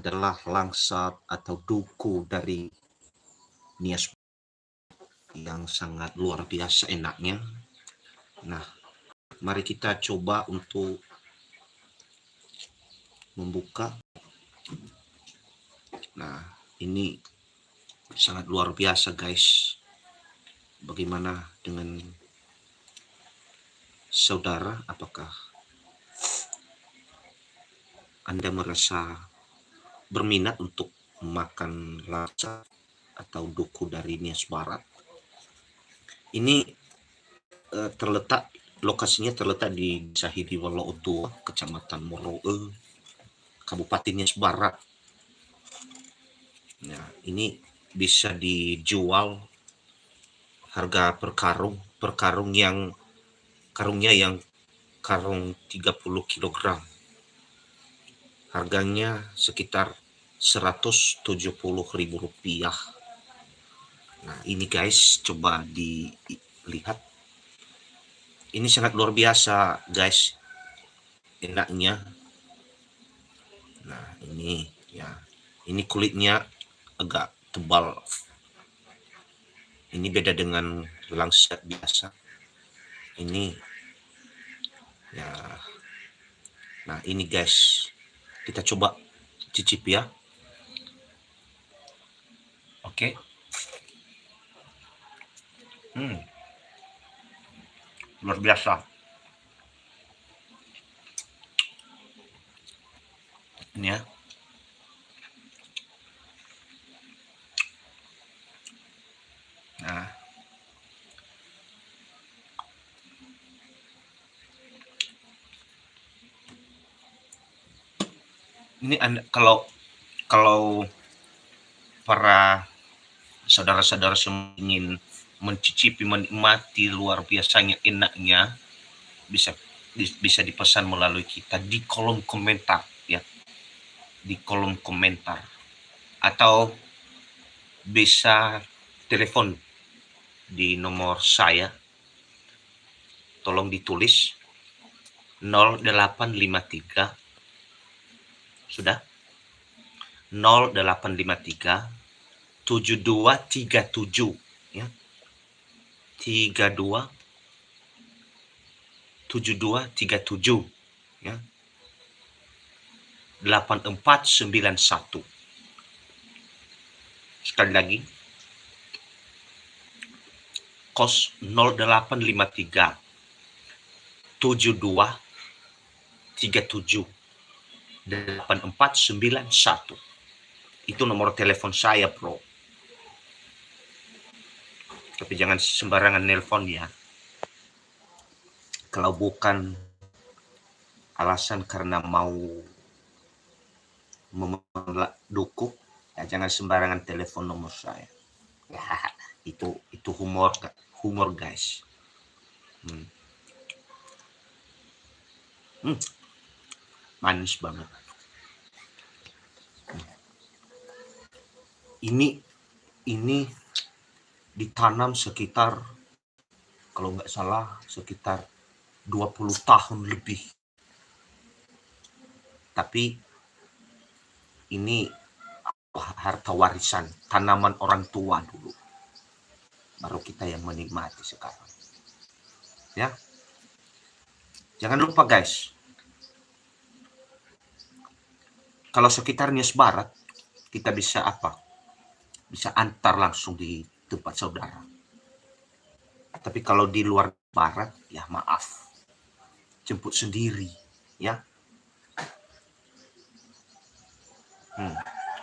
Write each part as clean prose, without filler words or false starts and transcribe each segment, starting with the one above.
adalah langsat atau duku dari Nias yang sangat luar biasa enaknya. Nah, mari kita coba untuk membuka. Nah, ini sangat luar biasa guys. Bagaimana dengan saudara? Apakah Anda merasa berminat untuk makan langsat atau duku dari Nias Barat? Ini lokasinya terletak di Desa Hidiwalo Otua, Kecamatan Moroe, Kabupaten Nias Barat. Nah, ini bisa dijual harga per karungnya yang karung 30 kg. Harganya sekitar Rp170.000. Nah, ini guys, coba dilihat. Ini sangat luar biasa, guys. Enaknya. Nah, ini ya. Ini kulitnya agak tebal. Ini beda dengan langsat biasa. Ini ya. Nah, ini guys. Kita coba cicip ya. Oke. Luar biasa. Ini ya. Nah. Ini kalau para saudara-saudara yang ingin mencicipi, menikmati luar biasanya enaknya, bisa dipesan melalui kita di kolom komentar ya, di kolom komentar, atau bisa telepon di nomor saya, tolong ditulis 0853 sudah 0853 7237 ya, 7237 ya, 8491. Sekali lagi, kos 0853 7237 8491. Itu nomor telepon saya, bro. Tapi jangan sembarangan nelpon ya. Kalau bukan alasan karena mau duku, ya jangan sembarangan telepon nomor saya. Ya, itu humor guys. Manis banget. Ini ditanam sekitar, kalau nggak salah, sekitar 20 tahun lebih. Tapi ini harta warisan, tanaman orang tua dulu. Baru kita yang menikmati sekarang. Ya. Jangan lupa guys, kalau sekitar Nias Barat, kita bisa bisa antar langsung di tempat saudara. Tapi kalau di luar barat, ya maaf, jemput sendiri ya.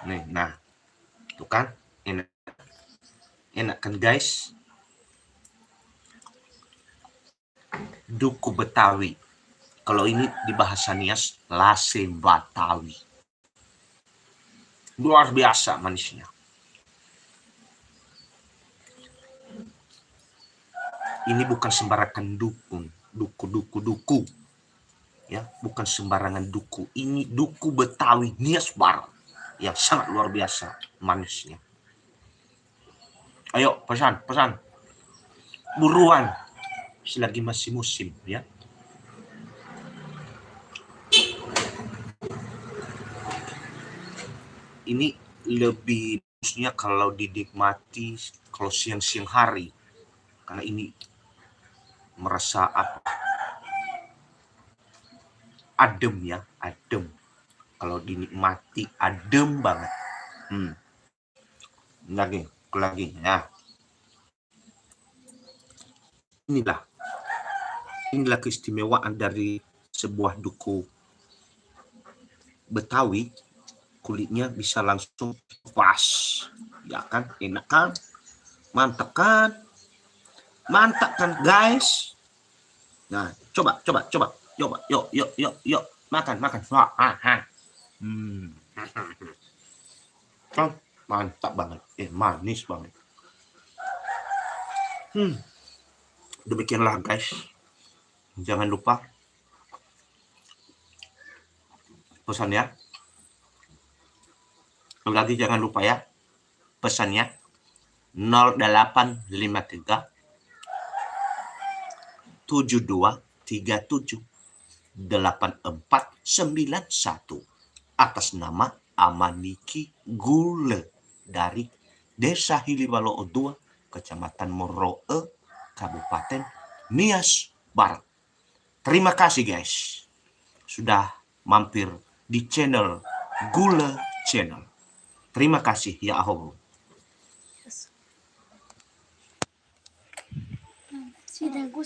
Nih, nah, tuh kan enak kan guys. Duku Betawi. Kalau ini di bahasa Nias, lase Betawi. Luar biasa manisnya. Ini bukan sembarangan duku. Ya, bukan sembarangan duku. Ini duku Betawi Nias Barat yang sangat luar biasa manisnya. Ayo, pesan. Buruan. Selagi masih musim ya. ini lebih bagusnya kalau dinikmati kalau siang-siang hari, karena ini merasa adem ya, adem. Kalau dinikmati adem banget. Lagi ya. Inilah keistimewaan dari sebuah duku Betawi. Kulitnya bisa langsung pas, ya kan? Enak kan? Mantap kan? Mantap kan guys? Nah, coba, yuk, makan. Wah, kan mantap banget, manis banget. Demikianlah guys, jangan lupa pesannya. Lagi jangan lupa ya pesannya 0853 7237 8491 atas nama Amaniki Gule dari Desa Hiliwalo 2, Kecamatan Moroe, Kabupaten Nias Barat. Terima kasih guys sudah mampir di channel Gule Channel. Terima kasih ya Ahogo. Sudah gue